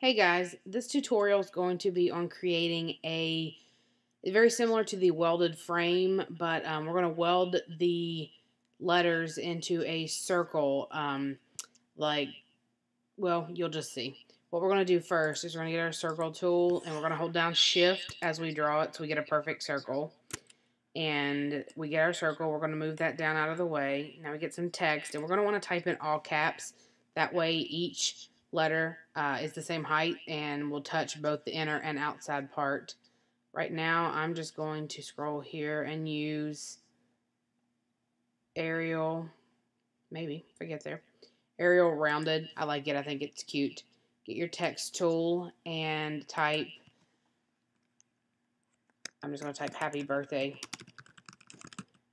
Hey guys, this tutorial is going to be on creating very similar to the welded frame, but we're going to weld the letters into a circle, well, you'll just see. What we're going to do first is we're going to get our circle tool, and we're going to hold down shift as we draw it so we get a perfect circle. And we get our circle, we're going to move that down out of the way. Now we get some text, and we're going to want to type in all caps. That way each letter is the same height and will touch both the inner and outside part. Right now I'm just going to scroll here and use Arial, maybe, if I get there. Arial Rounded, I like it, I think it's cute. Get your text tool and type, I'm just going to type happy birthday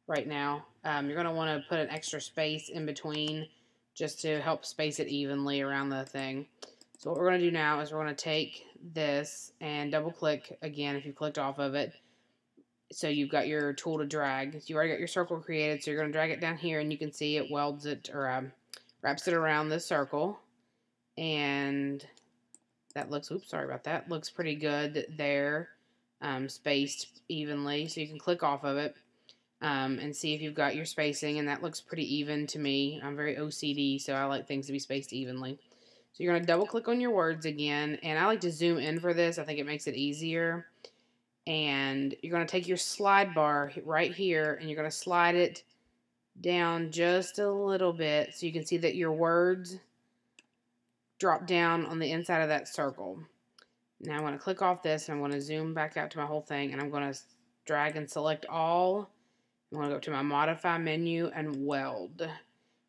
right now. You're going to want to put an extra space in between just to help space it evenly around the thing. So what we're going to do now is we're going to take this and double click again if you clicked off of it. So you've got your tool to drag. You already got your circle created, so you're going to drag it down here and you can see it welds it or wraps it around this circle. And that looks, oops, sorry about that, looks pretty good there, spaced evenly. So you can click off of it. And see if you've got your spacing, and that looks pretty even to me. I'm very OCD, so I like things to be spaced evenly. So you're going to double click on your words again, and I like to zoom in for this. I think it makes it easier. And you're going to take your slide bar right here, and you're going to slide it down just a little bit so you can see that your words drop down on the inside of that circle. Now I'm going to click off this, and I'm going to zoom back out to my whole thing, and I'm going to drag and select all. I'm going to go to my modify menu and weld.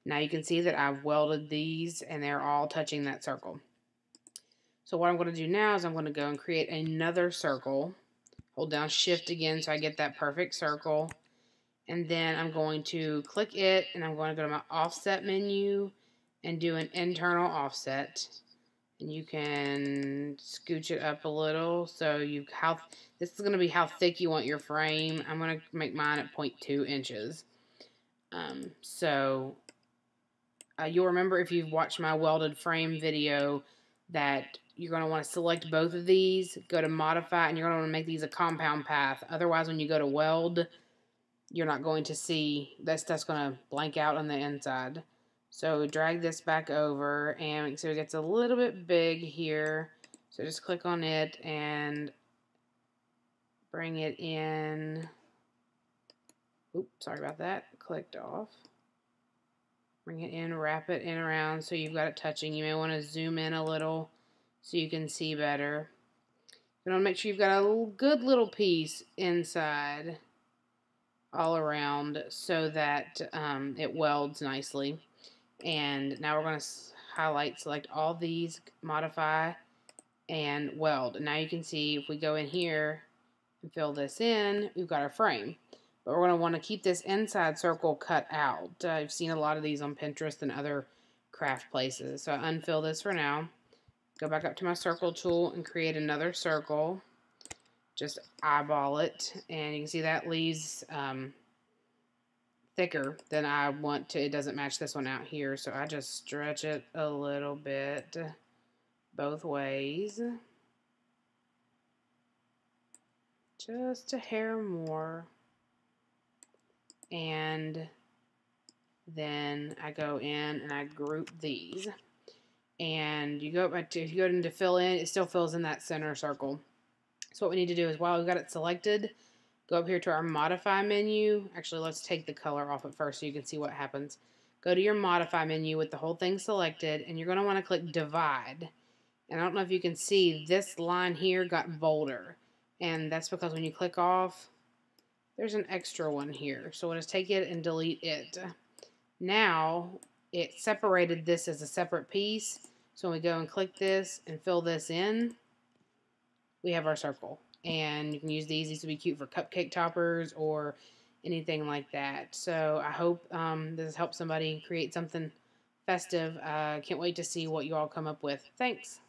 Now you can see that I've welded these and they're all touching that circle. So what I'm going to do now is I'm going to go and create another circle. Hold down shift again so I get that perfect circle. And then I'm going to click it and I'm going to go to my offset menu and do an internal offset. And you can scooch it up a little so this is going to be how thick you want your frame. I'm going to make mine at 0.2 inches. You'll remember if you've watched my welded frame video that you're going to want to select both of these, go to modify, and you're going to want to make these a compound path. Otherwise, when you go to weld, you're not going to see that stuff's going to blank out on the inside. So drag this back over, and so it gets a little bit big here. So just click on it and bring it in. Oops, sorry about that. Clicked off. Bring it in, wrap it in around so you've got it touching. You may want to zoom in a little so you can see better. You want to make sure you've got a good little piece inside all around so that it welds nicely. And now we're going to highlight, select all these, modify, and weld. And now you can see if we go in here and fill this in, we've got our frame. But we're going to want to keep this inside circle cut out. I've seen a lot of these on Pinterest and other craft places. So I unfill this for now. Go back up to my circle tool and create another circle. Just eyeball it. And you can see that leaves thicker than I want to. It doesn't match this one out here, so I just stretch it a little bit both ways, just a hair more, and then I go in and I group these, and you go back to, if you go into fill in, it still fills in that center circle. So what we need to do is, while we've got it selected, go up here to our modify menu. Actually, let's take the color off at first so you can see what happens. Go to your modify menu with the whole thing selected, and you're going to want to click divide. And I don't know if you can see, this line here got bolder. And that's because when you click off, there's an extra one here. So we'll just take it and delete it. Now, it separated this as a separate piece. So when we go and click this and fill this in, we have our circle. And you can use these. These would be cute for cupcake toppers or anything like that. So I hope this has helped somebody create something festive. Can't wait to see what you all come up with. Thanks.